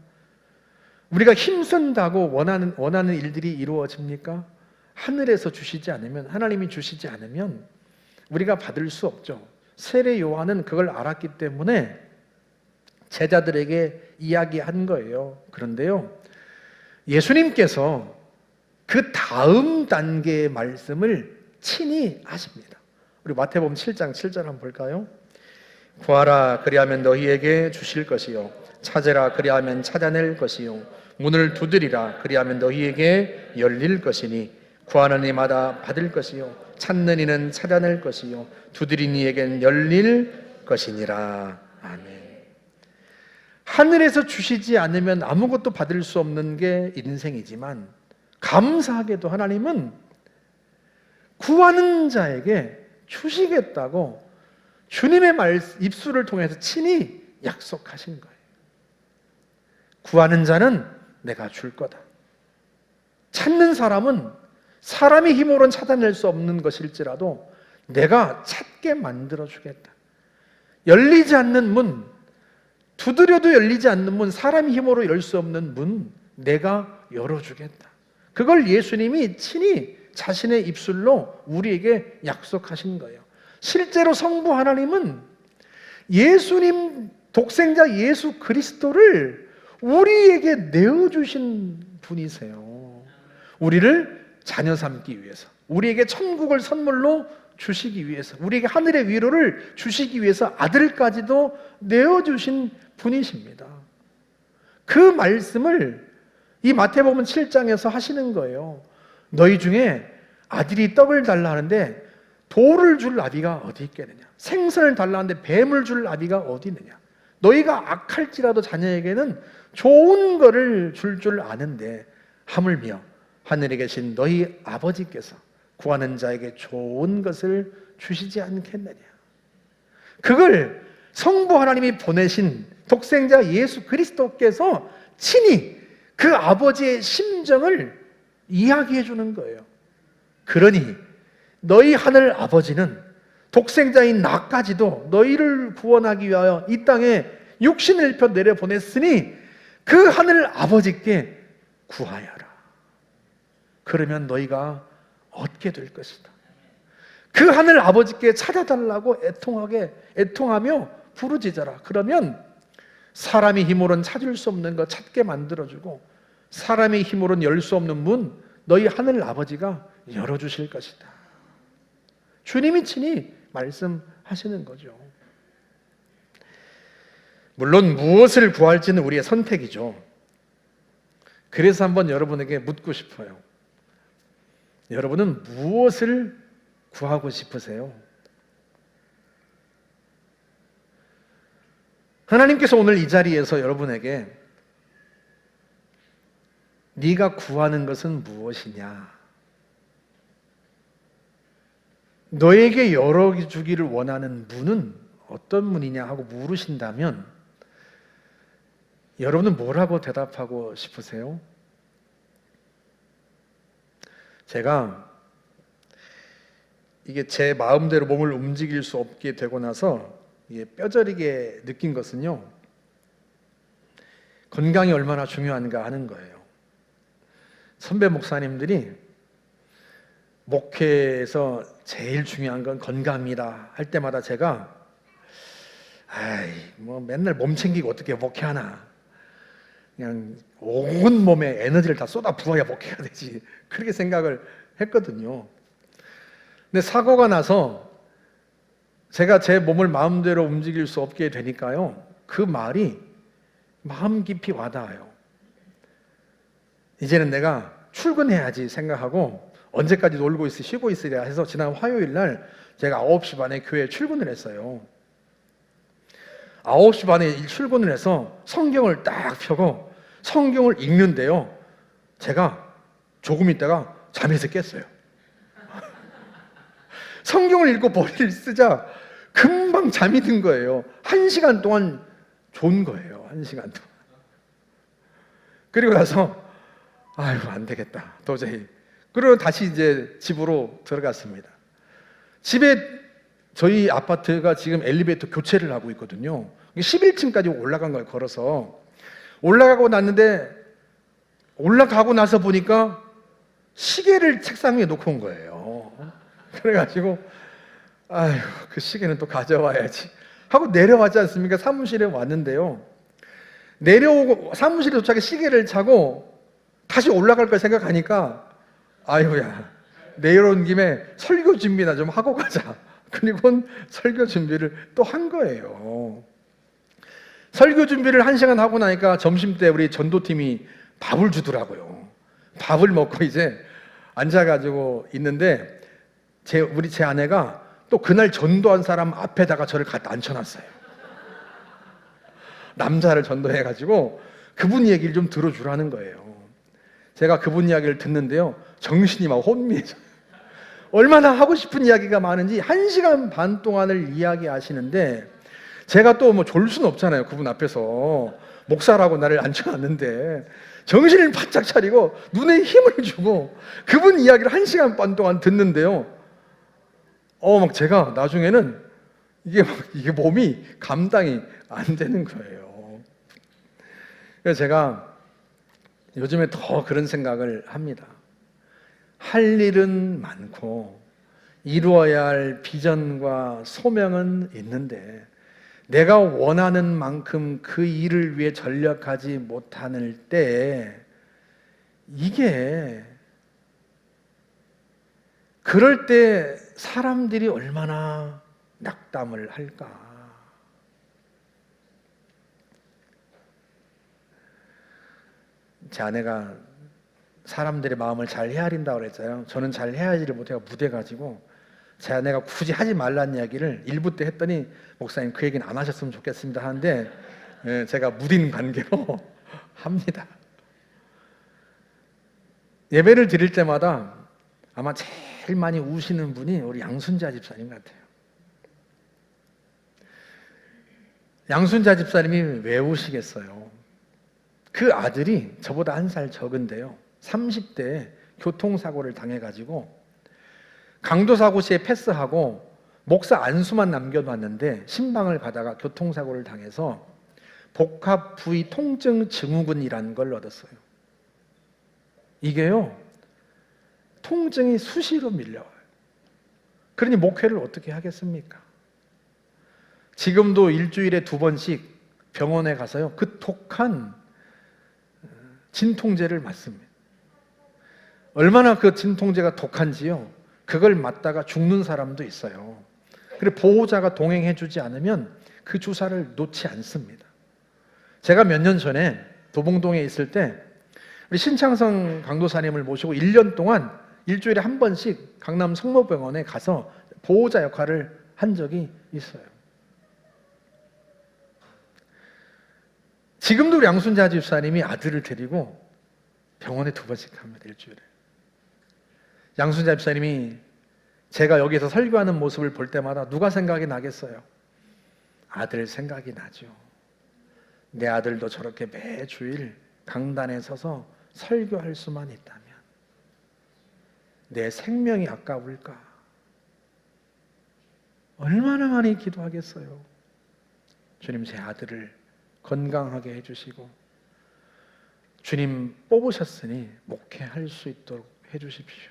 우리가 힘쓴다고 원하는 일들이 이루어집니까? 하늘에서 주시지 않으면, 하나님이 주시지 않으면 우리가 받을 수 없죠. 세례 요한은 그걸 알았기 때문에 제자들에게 이야기한 거예요. 그런데요, 예수님께서 그 다음 단계의 말씀을 친히 하십니다. 우리 마태복음 7장 7절 한번 볼까요? 구하라 그리하면 너희에게 주실 것이요, 찾으라 그리하면 찾아낼 것이요, 문을 두드리라 그리하면 너희에게 열릴 것이니 구하는 이마다 받을 것이요, 찾는 이는 찾아낼 것이요, 두드린 이에겐 열릴 것이니라. 아멘. 하늘에서 주시지 않으면 아무것도 받을 수 없는 게 인생이지만, 감사하게도 하나님은 구하는 자에게 주시겠다고 주님의 입술을 통해서 친히 약속하신 거예요. 구하는 자는 내가 줄 거다. 찾는 사람은 사람의 힘으로는 찾아낼 수 없는 것일지라도 내가 찾게 만들어 주겠다. 열리지 않는 문, 두드려도 열리지 않는 문, 사람의 힘으로 열 수 없는 문, 내가 열어주겠다. 그걸 예수님이 친히 자신의 입술로 우리에게 약속하신 거예요. 실제로 성부 하나님은 예수님, 독생자 예수 그리스도를 우리에게 내어주신 분이세요. 우리를 자녀 삼기 위해서, 우리에게 천국을 선물로 주시기 위해서, 우리에게 하늘의 위로를 주시기 위해서 아들까지도 내어주신 분이십니다. 그 말씀을 이 마태복음 7장에서 하시는 거예요. 너희 중에 아들이 떡을 달라 하는데 돌을 줄 나비가 어디 있겠느냐? 생선을 달라 하는데 뱀을 줄 나비가 어디 있느냐? 너희가 악할지라도 자녀에게는 좋은 거를 줄 아는데 하물며 하늘에 계신 너희 아버지께서 구하는 자에게 좋은 것을 주시지 않겠느냐? 그걸 성부 하나님이 보내신 독생자 예수 그리스도께서 친히 그 아버지의 심정을 이야기해 주는 거예요. 그러니 너희 하늘 아버지는 독생자인 나까지도 너희를 구원하기 위하여 이 땅에 육신을 입혀 내려보냈으니 그 하늘 아버지께 구하여라. 그러면 너희가 얻게 될 것이다. 그 하늘 아버지께 찾아달라고 애통하며 부르짖어라. 그러면 사람의 힘으로는 찾을 수 없는 것 찾게 만들어주고, 사람의 힘으로는 열 수 없는 문 너희 하늘 아버지가 열어주실 것이다. 주님이 친히 말씀하시는 거죠. 물론 무엇을 구할지는 우리의 선택이죠. 그래서 한번 여러분에게 묻고 싶어요. 여러분은 무엇을 구하고 싶으세요? 하나님께서 오늘 이 자리에서 여러분에게 네가 구하는 것은 무엇이냐? 너에게 열어주기를 원하는 문은 어떤 문이냐 하고 물으신다면 여러분은 뭐라고 대답하고 싶으세요? 제가 이게 제 마음대로 몸을 움직일 수 없게 되고 나서 이게 뼈저리게 느낀 것은요, 건강이 얼마나 중요한가 하는 거예요. 선배 목사님들이 목회에서 제일 중요한 건 건강이다 할 때마다 제가 뭐 맨날 몸 챙기고 어떻게 목회하나, 그냥 온 몸에 에너지를 다 쏟아 부어야 목회가 되지, 그렇게 생각을 했거든요. 근데 사고가 나서 제가 제 몸을 마음대로 움직일 수 없게 되니까요, 그 말이 마음 깊이 와닿아요. 이제는 내가 출근해야지 생각하고 언제까지 놀고 쉬고 있으랴 해서 지난 화요일 날 제가 9시 반에 교회에 출근을 했어요. 9시 반에 출근을 해서 성경을 딱 펴고 성경을 읽는데요, 제가 조금 있다가 잠에서 깼어요. 성경을 읽고 머리를 쓰자 금방 잠이 든 거예요. 1시간 동안 존 거예요. 1시간 동안. 그리고 나서 아유, 안 되겠다, 도저히. 그리고 다시 이제 집으로 들어갔습니다. 집에 저희 아파트가 지금 엘리베이터 교체를 하고 있거든요. 11층까지 올라간 거예요, 걸어서. 올라가고 나서 보니까 시계를 책상 위에 놓고 온 거예요. 그래가지고 아유, 그 시계는 또 가져와야지 하고 내려왔지 않습니까? 사무실에 왔는데요, 내려오고 사무실에 도착해 시계를 차고 다시 올라갈 걸 생각하니까 아유야, 내려온 김에 설교 준비나 좀 하고 가자. 그리고 설교 준비를 또 한 거예요. 설교 준비를 1시간 하고 나니까 점심때 우리 전도팀이 밥을 주더라고요. 밥을 먹고 이제 앉아가지고 있는데 제 아내가 또 그날 전도한 사람 앞에다가 저를 갖다 앉혀놨어요. 남자를 전도해가지고 그분 얘기를 좀 들어주라는 거예요. 제가 그분 이야기를 듣는데요, 정신이 막 혼미해져요. 얼마나 하고 싶은 이야기가 많은지 1시간 반 동안을 이야기하시는데 제가 또 뭐 졸 수는 없잖아요. 그분 앞에서 목사라고 나를 앉혀놨는데 정신을 바짝 차리고 눈에 힘을 주고 그분 이야기를 1시간 반 동안 듣는데요, 막 제가 나중에는 이게 몸이 감당이 안 되는 거예요. 그래서 제가 요즘에 더 그런 생각을 합니다. 할 일은 많고 이루어야 할 비전과 소명은 있는데 내가 원하는 만큼 그 일을 위해 전력하지 못하는 때, 이게 그럴 때 사람들이 얼마나 낙담을 할까. 제 아내가 사람들의 마음을 잘 헤아린다고 그랬잖아요. 저는 잘 헤아리지를 못해서 무뎌가지고 제 아내가 굳이 하지 말라는 이야기를 1부 때 했더니 목사님 그 얘기는 안 하셨으면 좋겠습니다 하는데 제가 무딘 관계로 합니다. 예배를 드릴 때마다 아마 제일 많이 우시는 분이 우리 양순자 집사님 같아요. 양순자 집사님이 왜 우시겠어요? 그 아들이 저보다 1살 적은데요, 30대에 교통사고를 당해가지고 강도사고 시에 패스하고 목사 안수만 남겨놨는데 신방을 가다가 교통사고를 당해서 복합 부위 통증 증후군이라는 걸 얻었어요. 이게요, 통증이 수시로 밀려와요. 그러니 목회를 어떻게 하겠습니까? 지금도 일주일에 2번씩 병원에 가서요, 그 독한 진통제를 맞습니다. 얼마나 그 진통제가 독한지요, 그걸 맞다가 죽는 사람도 있어요. 그리고 보호자가 동행해주지 않으면 그 주사를 놓지 않습니다. 제가 몇 년 전에 도봉동에 있을 때 우리 신창성 강도사님을 모시고 1년 동안 일주일에 1번씩 강남 성모병원에 가서 보호자 역할을 한 적이 있어요. 지금도 우리 양순자 집사님이 아들을 데리고 병원에 2번씩 갑니다, 일주일에. 양순자 집사님이 제가 여기서 설교하는 모습을 볼 때마다 누가 생각이 나겠어요? 아들 생각이 나죠. 내 아들도 저렇게 매주일 강단에 서서 설교할 수만 있다면 내 생명이 아까울까? 얼마나 많이 기도하겠어요. 주님, 제 아들을 건강하게 해주시고 주님 뽑으셨으니 목회할 수 있도록 해주십시오.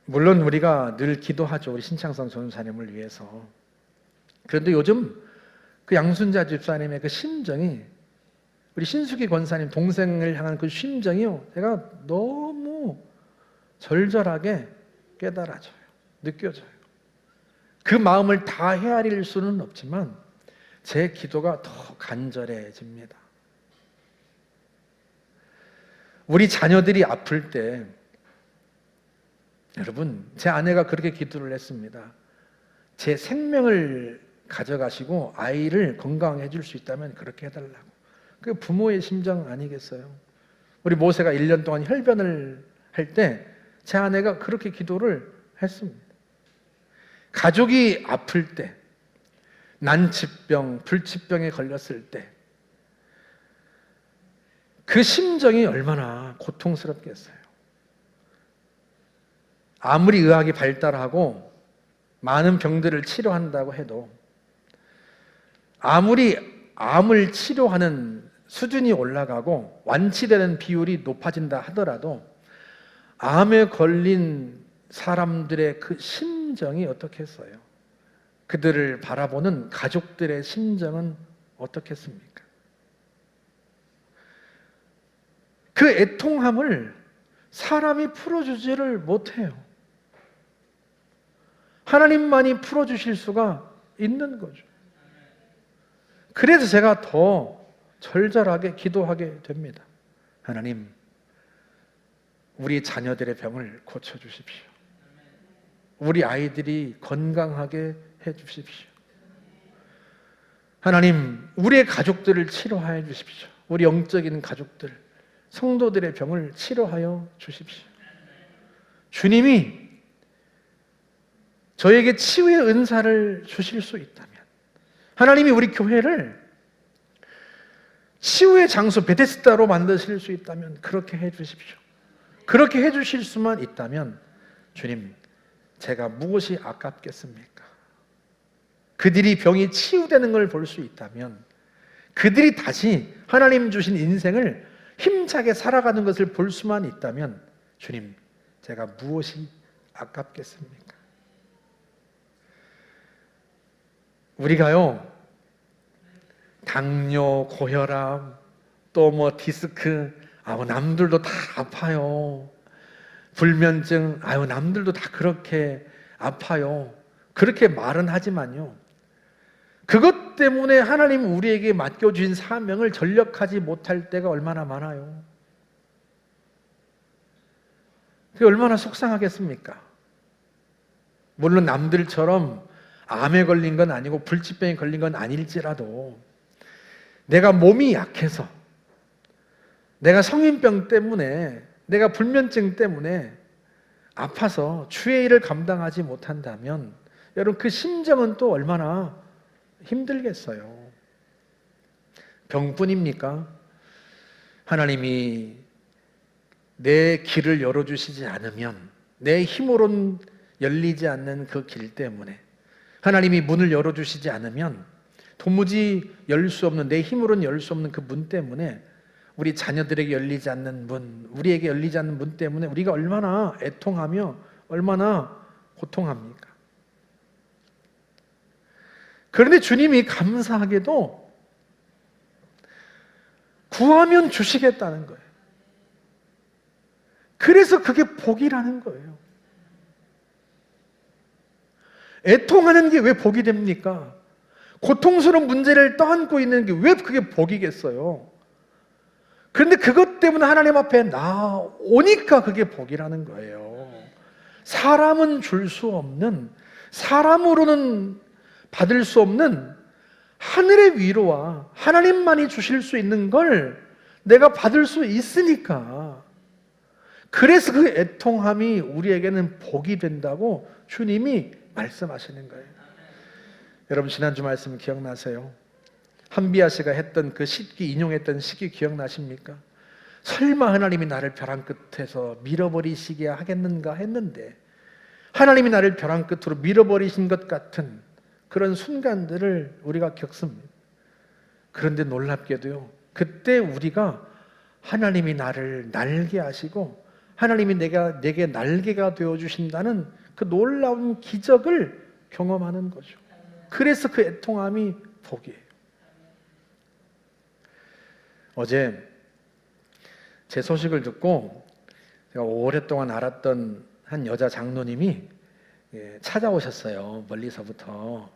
물론 우리가 늘 기도하죠, 우리 신창성 전사님을 위해서. 그런데 요즘 그 양순자 집사님의 그 심정이, 우리 신수기 권사님 동생을 향한 그 심정이요, 제가 너무 절절하게 깨달아져요. 느껴져요. 그 마음을 다 헤아릴 수는 없지만 제 기도가 더 간절해집니다. 우리 자녀들이 아플 때, 여러분, 제 아내가 그렇게 기도를 했습니다. 제 생명을 가져가시고 아이를 건강하게 해줄 수 있다면 그렇게 해달라고. 그게 부모의 심정 아니겠어요? 우리 모세가 1년 동안 혈변을 할 때 제 아내가 그렇게 기도를 했습니다. 가족이 아플 때, 난치병, 불치병에 걸렸을 때 그 심정이 얼마나 고통스럽겠어요. 아무리 의학이 발달하고 많은 병들을 치료한다고 해도, 아무리 암을 치료하는 수준이 올라가고 완치되는 비율이 높아진다 하더라도 암에 걸린 사람들의 그 심정이 어떻겠어요? 그들을 바라보는 가족들의 심정은 어떻겠습니까? 그 애통함을 사람이 풀어주지를 못해요. 하나님만이 풀어주실 수가 있는 거죠. 그래서 제가 더 절절하게 기도하게 됩니다. 하나님, 우리 자녀들의 병을 고쳐주십시오. 우리 아이들이 건강하게 해주십시오. 하나님, 우리의 가족들을 치료하여 주십시오. 우리 영적인 가족들, 성도들의 병을 치료하여 주십시오. 주님이 저에게 치유의 은사를 주실 수 있다면, 하나님이 우리 교회를 치유의 장소 베데스다로 만드실 수 있다면 그렇게 해 주십시오. 그렇게 해 주실 수만 있다면, 주님, 제가 무엇이 아깝겠습니까? 그들이 병이 치유되는 걸 볼 수 있다면, 그들이 다시 하나님 주신 인생을 힘차게 살아가는 것을 볼 수만 있다면, 주님, 제가 무엇이 아깝겠습니까? 우리가요, 당뇨, 고혈압, 또 뭐 디스크, 남들도 다 아파요. 불면증, 남들도 다 그렇게 아파요. 그렇게 말은 하지만요, 그것 때문에 하나님 우리에게 맡겨주신 사명을 전력하지 못할 때가 얼마나 많아요. 그게 얼마나 속상하겠습니까? 물론 남들처럼 암에 걸린 건 아니고 불치병에 걸린 건 아닐지라도, 내가 몸이 약해서, 내가 성인병 때문에, 내가 불면증 때문에 아파서 주의 일을 감당하지 못한다면, 여러분, 그 심정은 또 얼마나 힘들겠어요. 병뿐입니까? 하나님이 내 길을 열어주시지 않으면, 내 힘으로는 열리지 않는 그 길 때문에, 하나님이 문을 열어주시지 않으면 도무지 열 수 없는, 내 힘으로는 열 수 없는 그 문 때문에, 우리 자녀들에게 열리지 않는 문, 우리에게 열리지 않는 문 때문에 우리가 얼마나 애통하며 얼마나 고통합니까? 그런데 주님이 감사하게도 구하면 주시겠다는 거예요. 그래서 그게 복이라는 거예요. 애통하는 게 왜 복이 됩니까? 고통스러운 문제를 떠안고 있는 게 왜 그게 복이겠어요? 그런데 그것 때문에 하나님 앞에 나오니까 그게 복이라는 거예요. 사람은 줄 수 없는, 사람으로는 받을 수 없는 하늘의 위로와 하나님만이 주실 수 있는 걸 내가 받을 수 있으니까, 그래서 그 애통함이 우리에게는 복이 된다고 주님이 말씀하시는 거예요. 여러분, 지난주 말씀 기억나세요? 한비아 씨가 했던 그 시기, 인용했던 시기 기억나십니까? 설마 하나님이 나를 벼랑 끝에서 밀어버리시게 하겠는가 했는데, 하나님이 나를 벼랑 끝으로 밀어버리신 것 같은 그런 순간들을 우리가 겪습니다. 그런데 놀랍게도요, 그때 우리가 하나님이 나를 날게 하시고 하나님이 내게 날개가 되어주신다는 그 놀라운 기적을 경험하는 거죠. 그래서 그 애통함이 복이에요. 어제 제 소식을 듣고 제가 오랫동안 알았던 한 여자 장로님이 찾아오셨어요. 멀리서부터.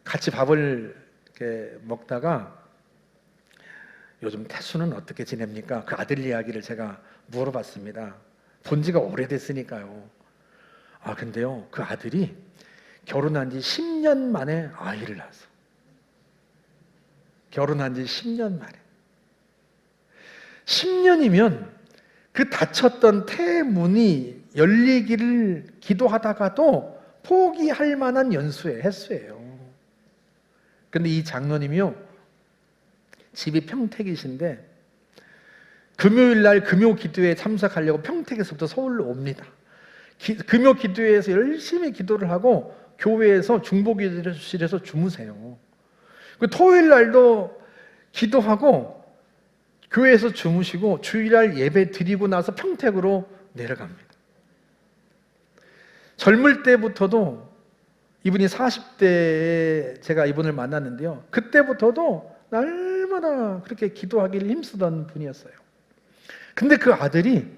같이 밥을 이렇게 먹다가 요즘 태수는 어떻게 지냅니까? 그 아들 이야기를 제가 물어봤습니다. 본 지가 오래됐으니까요. 근데요, 그 아들이 결혼한 지 10년 만에 아이를 낳았어. 결혼한 지 10년 만에. 10년이면 그 닫혔던 태문이 열리기를 기도하다가도 포기할 만한 횟수예요. 근데 이 장로님이요, 집이 평택이신데 금요일 날 금요 기도회에 참석하려고 평택에서부터 서울로 옵니다. 금요 기도회에서 열심히 기도를 하고 교회에서 중보기도실에서 주무세요. 그 토요일 날도 기도하고 교회에서 주무시고 주일날 예배 드리고 나서 평택으로 내려갑니다. 젊을 때부터도 이분이 40대에 제가 이분을 만났는데요, 그때부터도 날마다 그렇게 기도하기를 힘쓰던 분이었어요. 근데 그 아들이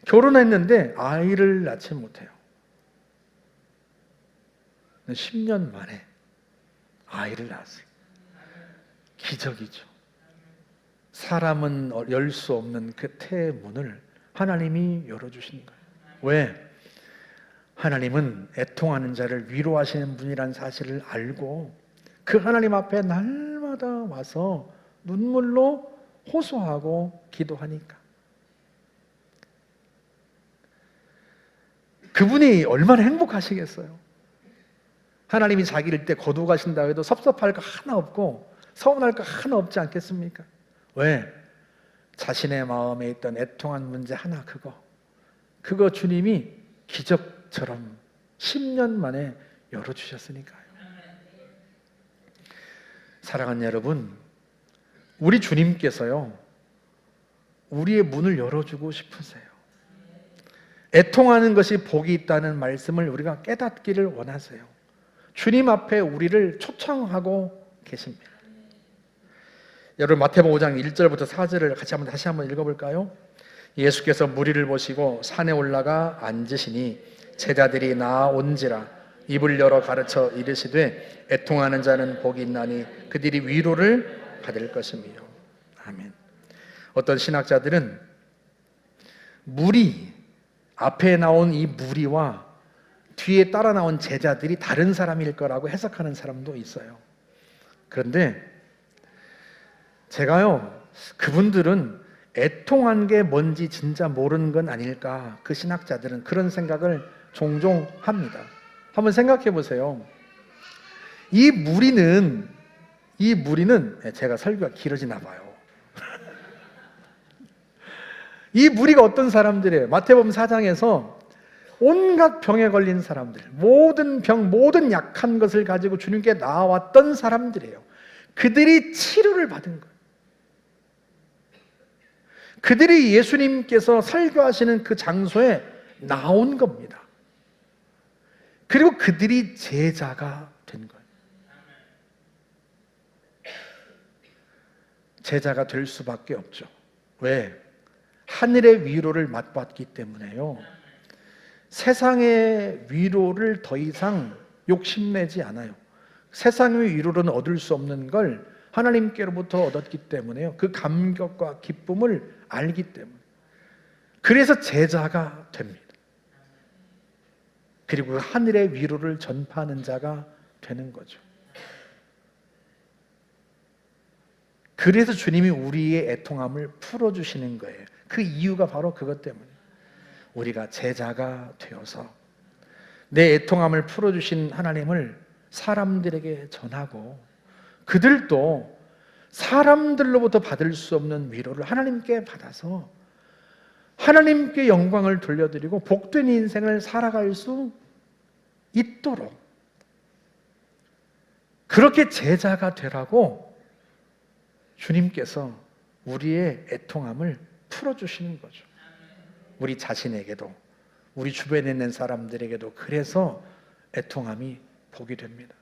결혼했는데 아이를 낳지 못해요. 10년 만에 아이를 낳았어요. 기적이죠. 사람은 열 수 없는 그 태의 문을 하나님이 열어주신 거예요. 왜? 하나님은 애통하는 자를 위로하시는 분이라는 사실을 알고 그 하나님 앞에 날마다 와서 눈물로 호소하고 기도하니까. 그분이 얼마나 행복하시겠어요? 하나님이 자기를 때 거두어 가신다 해도 섭섭할 거 하나 없고 서운할 거 하나 없지 않겠습니까? 왜? 자신의 마음에 있던 애통한 문제 하나, 그거 주님이 기적처럼 10년 만에 열어주셨으니까요. 사랑하는 여러분, 우리 주님께서요, 우리의 문을 열어주고 싶으세요. 애통하는 것이 복이 있다는 말씀을 우리가 깨닫기를 원하세요. 주님 앞에 우리를 초청하고 계십니다. 여러분, 마태복음 5장 1절부터 4절을 다시 한번 읽어볼까요? 예수께서 무리를 보시고 산에 올라가 앉으시니 제자들이 나아온지라 입을 열어 가르쳐 이르시되 애통하는 자는 복이 있나니 그들이 위로를 받을 것이며. 아멘. 어떤 신학자들은 앞에 나온 이 무리와 뒤에 따라 나온 제자들이 다른 사람일 거라고 해석하는 사람도 있어요. 그런데 제가요, 그분들은 애통한 게 뭔지 진짜 모르는 건 아닐까, 그 신학자들은 그런 생각을 종종 합니다. 한번 생각해 보세요. 이 무리는 제가 설교가 길어지나 봐요. 이 무리가 어떤 사람들이에요? 마태복음 4장에서 온갖 병에 걸린 사람들, 모든 병, 모든 약한 것을 가지고 주님께 나왔던 사람들이에요. 그들이 치료를 받은 거예요. 그들이 예수님께서 설교하시는 그 장소에 나온 겁니다. 그리고 그들이 제자가 된 거예요. 제자가 될 수밖에 없죠. 왜? 하늘의 위로를 맛봤기 때문에요. 세상의 위로를 더 이상 욕심내지 않아요. 세상의 위로는 얻을 수 없는 걸 하나님께로부터 얻었기 때문에요. 그 감격과 기쁨을 알기 때문에. 그래서 제자가 됩니다. 그리고 그 하늘의 위로를 전파하는 자가 되는 거죠. 그래서 주님이 우리의 애통함을 풀어주시는 거예요. 그 이유가 바로 그것 때문에. 우리가 제자가 되어서 내 애통함을 풀어주신 하나님을 사람들에게 전하고 그들도 사람들로부터 받을 수 없는 위로를 하나님께 받아서 하나님께 영광을 돌려드리고 복된 인생을 살아갈 수 있도록 그렇게 제자가 되라고 주님께서 우리의 애통함을 풀어주시는 거죠. 우리 자신에게도 우리 주변에 있는 사람들에게도 그래서 애통함이 복이 됩니다.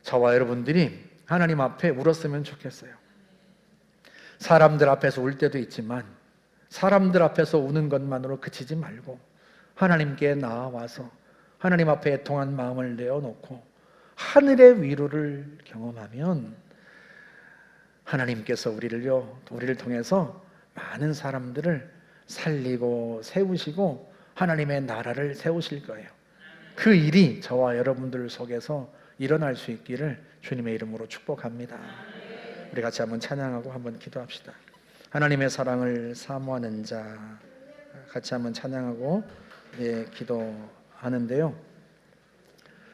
저와 여러분들이 하나님 앞에 울었으면 좋겠어요. 사람들 앞에서 울 때도 있지만 사람들 앞에서 우는 것만으로 그치지 말고 하나님께 나아와서 하나님 앞에 애통한 마음을 내어놓고 하늘의 위로를 경험하면 하나님께서 우리를 통해서 많은 사람들을 살리고 세우시고 하나님의 나라를 세우실 거예요. 그 일이 저와 여러분들 속에서 일어날 수 있기를 주님의 이름으로 축복합니다. 우리 같이 한번 찬양하고 한번 기도합시다. 하나님의 사랑을 사모하는 자, 같이 한번 찬양하고 기도하는데요.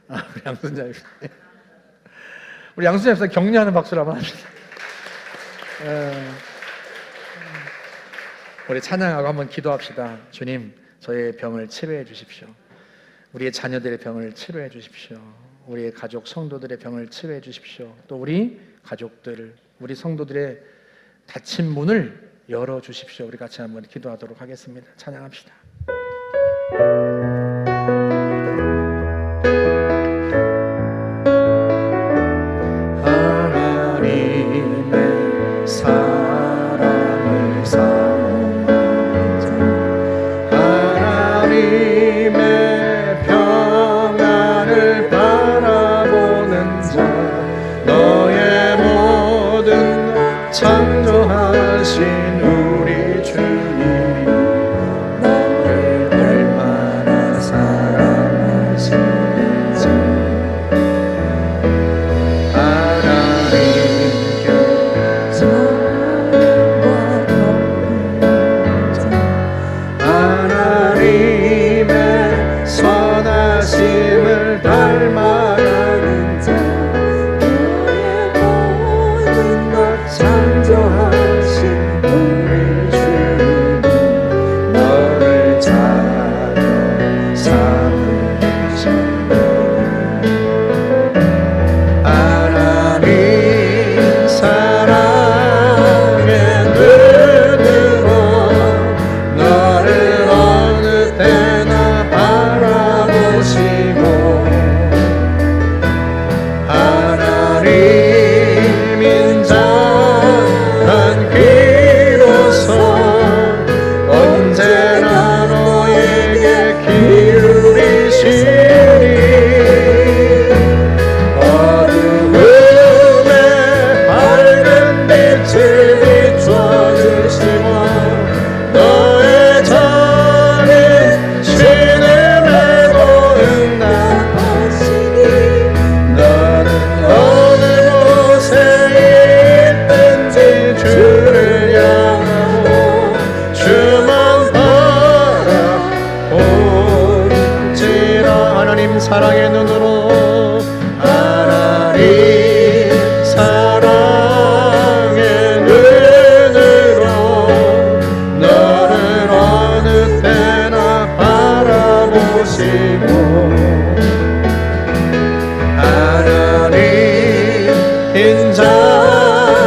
우리 양순자 입사, 우리 양순자 입사 격려하는 박수를 한번 합시다. 우리 찬양하고 한번 기도합시다. 주님, 저의 병을 치료해 주십시오. 우리의 자녀들의 병을 치료해 주십시오. 우리의 가족 성도들의 병을 치료해 주십시오. 또 우리 가족들, 우리 성도들의 닫힌 문을 열어 주십시오. 우리 같이 한번 기도하도록 하겠습니다. 찬양합시다. 하나님의 사랑을 사모하는 자, 하나님의 평안을 바라보는 자, 너의 모든 창조하신 우리 주님이 너를 얼마나 사랑하시는지 하나님의 선하심을 닮아가는 자, 너의 모든 것 창조하신 우리 주님 너를 자녀 삼으셨네. 하나님 사랑의 눈으로 너를 어느 때나 바라보시고 하나님인 자란 귀로서 언제나 너에게 기울이시니 어두움에 밝은 빛을 비춰주시고 너의 작은 신음에 응답하시니 너는 어느 곳에 있든지 주를 향하고 주만 바라볼지라. 하나님 사랑의 눈으로 하나님 사랑의 눈으로 너를 어느 때나 바라보시고 하나님 인자한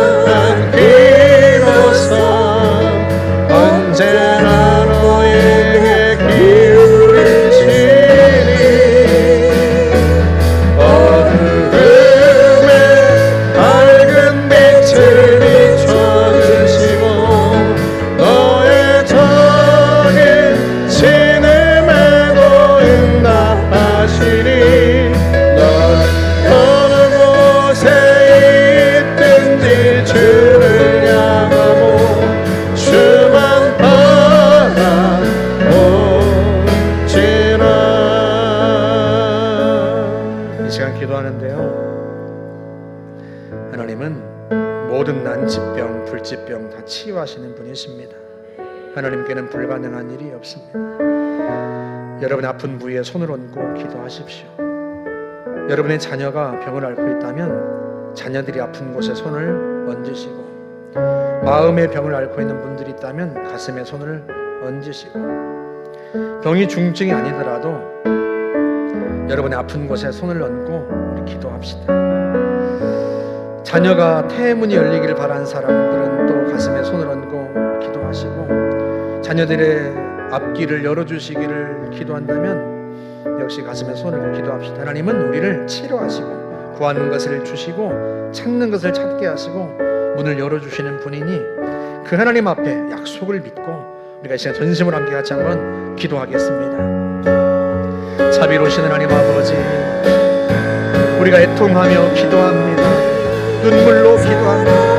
귀로서 언제나 너에게 기울이시니 어두움에 밝은 빛을 비춰주시고 너의 작은 신음에도 응답하시니 너는 어느 곳에 있든지 주를 향하고 주만 바라볼지라. 이 시간 기도하는데요, 하나님은 모든 난치병, 불치병 다 치유하시는 분이십니다. 하나님께는 불가능한 일이 없습니다. 여러분의 아픈 부위에 손을 얹고 기도하십시오. 여러분의 자녀가 병을 앓고 있다면 자녀들이 아픈 곳에 손을 얹으시고, 마음의 병을 앓고 있는 분들이 있다면 가슴에 손을 얹으시고, 병이 중증이 아니더라도 여러분의 아픈 곳에 손을 얹고 우리 기도합시다. 자녀가 태문이 열리기를 바라는 사람들은 또 가슴에 손을 얹고 기도하시고, 자녀들의 앞길을 열어주시기를 기도한다면 역시 가슴에 손을 얹고 기도합시다. 하나님은 우리를 치료하시고 구하는 것을 주시고 찾는 것을 찾게 하시고 문을 열어주시는 분이니 그 하나님 앞에 약속을 믿고 우리가 이 시간 전심으로 함께 같이 한번 기도하겠습니다. 자비로우신 하나님 아버지, 우리가 애통하며 기도합니다. 눈물로 기도합니다.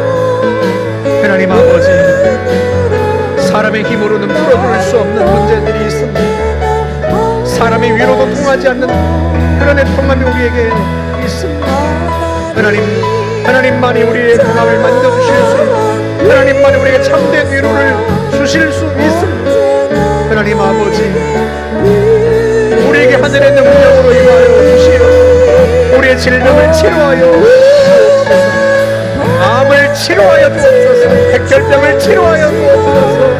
하나님 아버지, 사람의 힘으로는 풀어줄 수 없는 문제들이 있습니다. 사람의 위로도 통하지 않는 그런 애통함이 우리에게 있습니다. 하나님만이 우리의 통함을 만져주실 수 있고, 하나님만이 우리에게 참된 위로를 주실 수 있습니다. 하나님 아버지, 우리에게 하늘의 능력으로 임하여 주시옵소서. 우리의 질병을 치료하여 주옵소서. 암을 치료하여 주옵소서. 백혈병을 치료하여 주옵소서.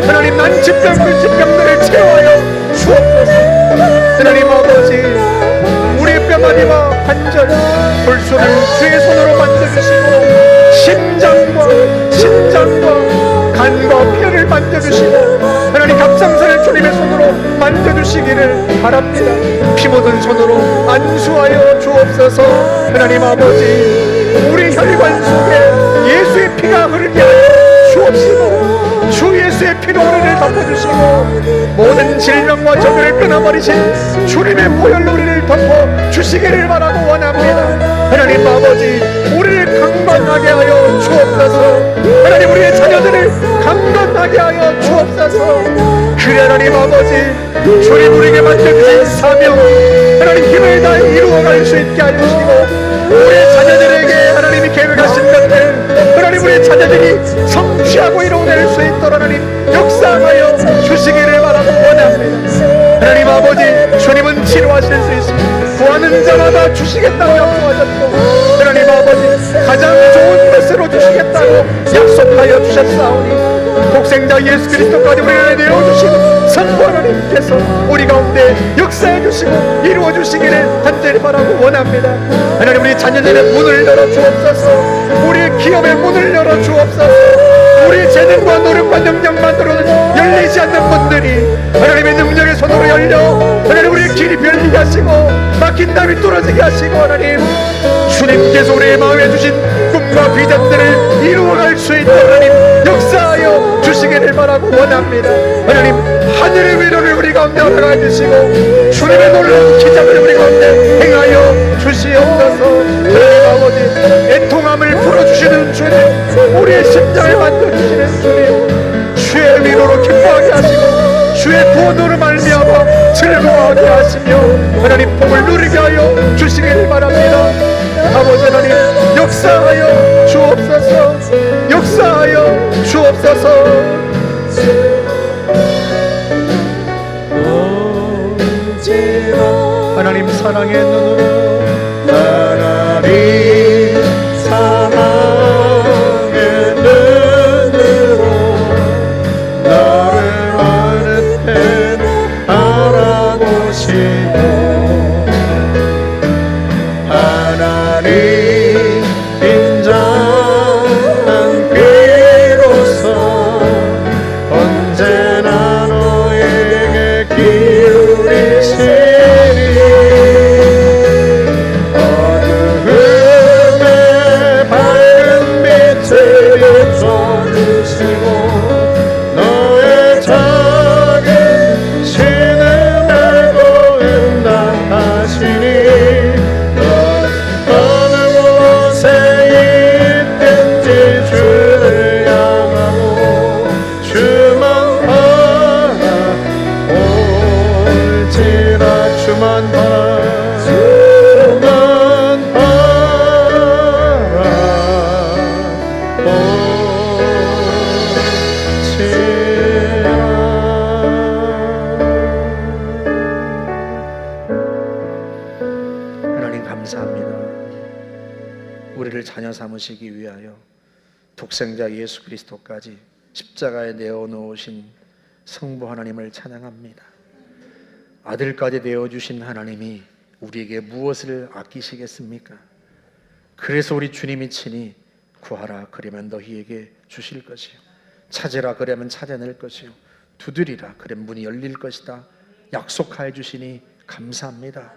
하나님, 난치병, 불치병들을 치료하여 주옵소서. 하나님 아버지, 우리의 뼈마디와 관절, 골수를 주의 손으로 만져주시고, 심장과 간과 뼈를 만져주시고, 하나님 갑상선을 주님의 손으로 만져주시기를 바랍니다. 피 묻은 손으로 안수하여 주옵소서. 하나님 아버지, 우리 혈관 속에 예수의 피가 흐르게 하여 주옵시고, 주 예수의 피로 우리를 덮어주시고, 모든 질병과 저주를 끊어버리신 주님의 보혈로 우리를 덮어주시기를 바라고 원합니다. 하나님 아버지, 우리를 강건하게 하여 주옵소서. 하나님, 우리의 자녀들을 강건하게 하여 주옵소서. 그래 하나님 아버지, 주님 우리에게 맡겨주신 사명, 하나님 힘을 다해 이루어갈 수 있게 하여 주시고, 우리의 자녀들에게 하나님이 계획하신 것들, 하나님 우리의 자녀들이 성취하고 이루어낼 수 있도록 하나님 역사하여 주시기를 바라고 원합니다. 하나님 아버지, 주님은 치료하실 수 있습니다. 구하는 자마다 주시겠다고 약속하셨고, 하나님 아버지, 가장 좋은 것으로 주시겠다고 약속하여 주셨사오니, 독생자 예수 그리스도까지 우리를 내어주신 성부 하나님께서 우리 가운데 역사해 주시고 이루어 주시기를 간절히 바라고 원합니다. 하나님, 우리 자녀들의 문을 열어 주옵소서. 우리의 기업의 문을 열어 주옵소서. 우리의 재능과 노력과 능력만으로는 열리지 않는 분들이 하나님의 능력의 손으로 열려 하나님 우리의 길이 열리게 하시고, 막힌 담이 뚫어지게 하시고, 하나님 주님께서 우리의 마음에 주신 꿈과 비전들을 이루어갈 수 있도록 하나님 역사하여 주시기를 바라고 원합니다. 하나님, 하늘의 위로를 우리 가운데 허락해 주시고, 주님의 놀라운 기적을 우리 가운데 행하여 주시옵소서. 하나님 아버지, 애통함을 풀어주시는 주님, 우리의 심장을 만져주시는 주님, 주의 위로로 기뻐하게 하시고, 주의 구원으로 말미암아 즐거워하게 하시며, 하나님 복을 누리게 하여 주시기를 바랍니다. 아버지 하나님, 역사하여 주옵소서. 역사하여 주옵소서. 하나님 사랑의 눈으로, 하나님 사랑의 눈으로 나를 어느새 바라보시고, 하나님 인자한 귀로서 언제나 너에게 기울이시니, 어두움에 밝은 빛을 비춰주시고, 너의 작은 신음에도 응답하시니, 어느 곳에 있든지 주를 향하고 주만 바라올지라. 주만 하나님 감사합니다. 우리를 자녀 삼으시기 위하여 독생자 예수 그리스도까지 십자가에 내어놓으신 성부 하나님을 찬양합니다. 아들까지 내어주신 하나님이 우리에게 무엇을 아끼시겠습니까? 그래서 우리 주님이 친히 구하라 그러면 너희에게 주실 것이요, 찾으라 그러면 찾아낼 것이요, 두드리라 그러면 문이 열릴 것이다 약속하여 주시니 감사합니다.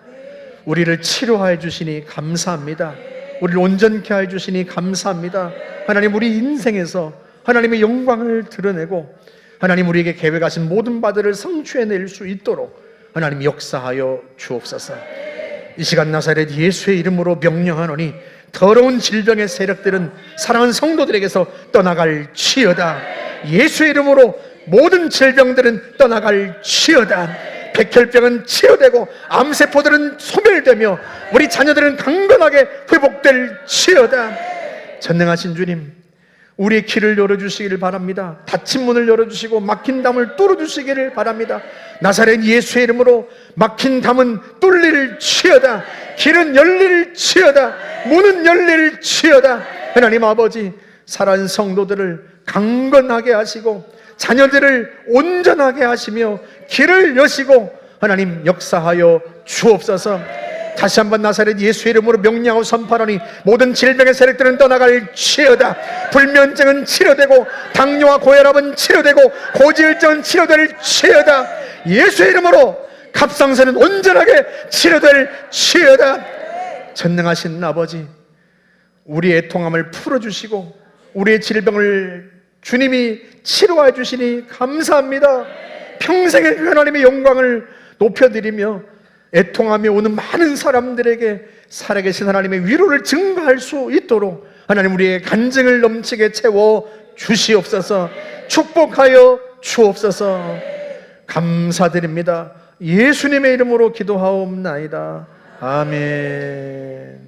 우리를 치료하여 주시니 감사합니다. 우리를 온전케 하여 주시니 감사합니다. 하나님, 우리 인생에서 하나님의 영광을 드러내고 하나님 우리에게 계획하신 모든 바들을 성취해낼 수 있도록 하나님 역사하여 주옵소서. 이 시간 나사렛 예수의 이름으로 명령하노니 더러운 질병의 세력들은 사랑하는 성도들에게서 떠나갈지어다. 예수의 이름으로 모든 질병들은 떠나갈지어다. 백혈병은 치료되고 암세포들은 소멸되며 우리 자녀들은 강건하게 회복될지어다. 전능하신 주님, 우리의 길을 열어주시기를 바랍니다. 닫힌 문을 열어주시고 막힌 담을 뚫어주시기를 바랍니다. 나사렛 예수의 이름으로 막힌 담은 뚫릴지어다. 길은 열릴지어다. 문은 열릴지어다. 하나님 아버지, 살아있는 성도들을 강건하게 하시고 자녀들을 온전하게 하시며 길을 여시고 하나님 역사하여 주옵소서. 다시 한번 나사렛 예수의 이름으로 명령하고 선포하노니 모든 질병의 세력들은 떠나갈지어다. 불면증은 치료되고 당뇨와 고혈압은 치료되고 고지혈증은 치료될지어다. 예수의 이름으로 갑상선은 온전하게 치료될지어다. 전능하신 아버지, 우리의 애통함을 풀어주시고 우리의 질병을 주님이 치료해 주시니 감사합니다. 평생의 하나님의 영광을 높여드리며 애통하며 오는 많은 사람들에게 살아계신 하나님의 위로를 증거할 수 있도록 하나님 우리의 간증을 넘치게 채워 주시옵소서. 축복하여 주옵소서. 감사드립니다. 예수님의 이름으로 기도하옵나이다. 아멘.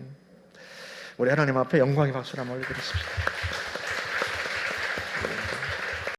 우리 하나님 앞에 영광의 박수를 한번 올려드리십시오.